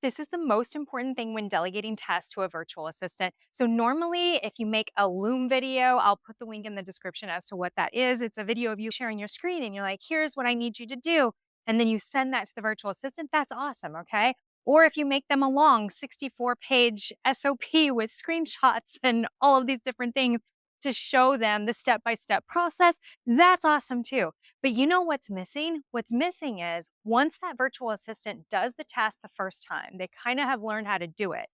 This is the most important thing when delegating tasks to a virtual assistant. So normally, if you make a Loom video, I'll put the link in the description as to what that is. It's a video of you sharing your screen and you're like, here's what I need you to do. And then you send that to the virtual assistant. That's awesome, okay? Or if you make them a long 64-page SOP with screenshots and all of these different things to show them the step-by-step process, that's awesome too. But you know what's missing? What's missing is once that virtual assistant does the task the first time, they kind of have learned how to do it.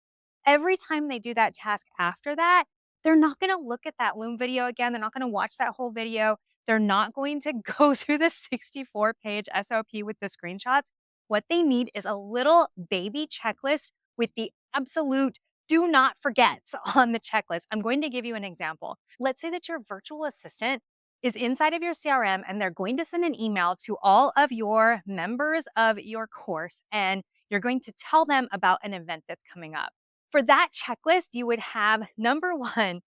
Every time they do that task after that, they're not going to look at that Loom video again. They're not going to watch that whole video. They're not going to go through the 64-page SOP with the screenshots. What they need is a little baby checklist with the absolute do not forgets on the checklist. I'm going to give you an example. Let's say that your virtual assistant is inside of your CRM and they're going to send an email to all of your members of your course and you're going to tell them about an event that's coming up. For that checklist, you would have number one,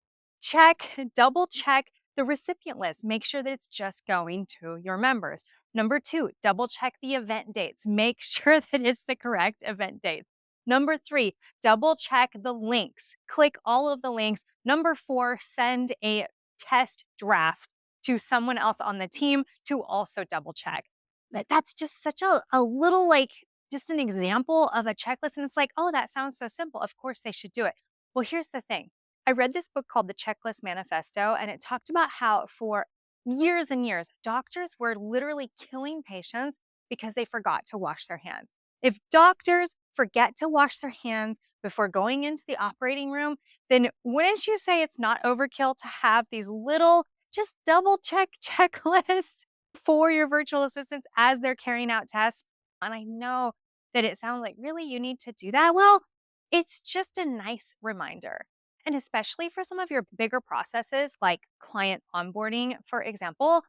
double check the recipient list. Make sure that it's just going to your members. Number two, double check the event dates. Make sure that it's the correct event dates. Number three, double check the links. Click all of the links. Number four, send a test draft to someone else on the team to also double check. That's just such a little just an example of a checklist. And it's like, oh, that sounds so simple. Of course they should do it. Well, here's the thing. I read this book called The Checklist Manifesto, and it talked about how for years and years, doctors were literally killing patients because they forgot to wash their hands. If doctors forget to wash their hands before going into the operating room, then wouldn't you say it's not overkill to have these little just double check checklists for your virtual assistants as they're carrying out tests? And I know that it sounds like, really, you need to do that? Well, it's just a nice reminder. And especially for some of your bigger processes like client onboarding, for example,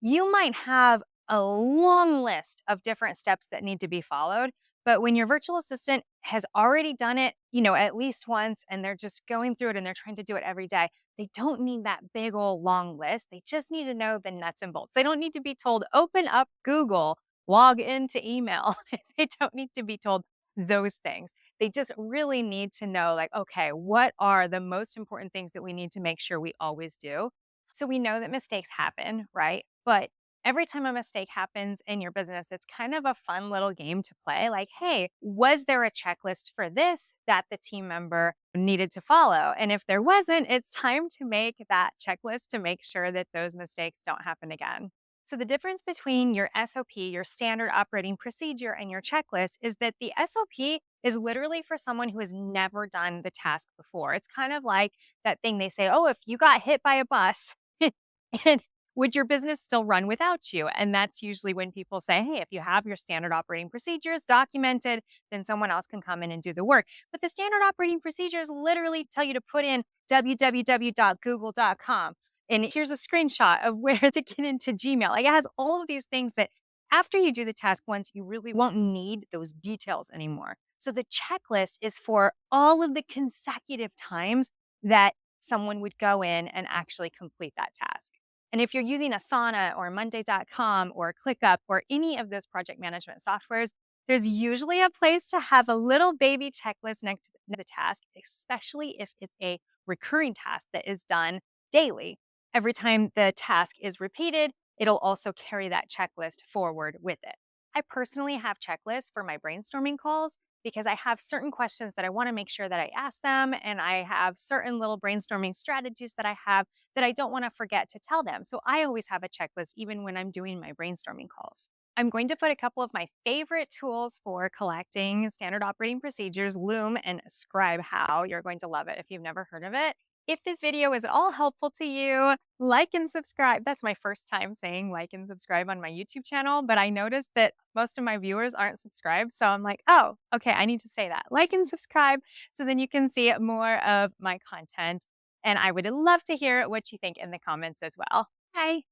you might have a long list of different steps that need to be followed. But when your virtual assistant has already done it, at least once, and they're just going through it and they're trying to do it every day, they don't need that big old long list. They just need to know the nuts and bolts. They don't need to be told, open up Google, log into email. They don't need to be told those things. They just really need to know, like, okay, what are the most important things that we need to make sure we always do? So we know that mistakes happen, right? But every time a mistake happens in your business, it's kind of a fun little game to play. Like, hey, was there a checklist for this that the team member needed to follow? And if there wasn't, it's time to make that checklist to make sure that those mistakes don't happen again. So the difference between your SOP, your standard operating procedure, and your checklist is that the SOP is literally for someone who has never done the task before. It's kind of like that thing they say, oh, if you got hit by a bus, and would your business still run without you? And that's usually when people say, hey, if you have your standard operating procedures documented, then someone else can come in and do the work. But the standard operating procedures literally tell you to put in www.google.com. And here's a screenshot of where to get into Gmail. Like, it has all of these things that after you do the task once, you really won't need those details anymore. So the checklist is for all of the consecutive times that someone would go in and actually complete that task. And if you're using Asana or Monday.com or ClickUp or any of those project management softwares, there's usually a place to have a little baby checklist next to the task, especially if it's a recurring task that is done daily. Every time the task is repeated, it'll also carry that checklist forward with it. I personally have checklists for my brainstorming calls because I have certain questions that I want to make sure that I ask them, and I have certain little brainstorming strategies that I have that I don't want to forget to tell them. So I always have a checklist even when I'm doing my brainstorming calls. I'm going to put a couple of my favorite tools for collecting standard operating procedures, Loom and Scribe How. You're going to love it if you've never heard of it. If this video is at all helpful to you, like and subscribe. That's my first time saying like and subscribe on my YouTube channel, but I noticed that most of my viewers aren't subscribed. So I'm like, oh, okay, I need to say that. Like and subscribe so then you can see more of my content. And I would love to hear what you think in the comments as well. Bye.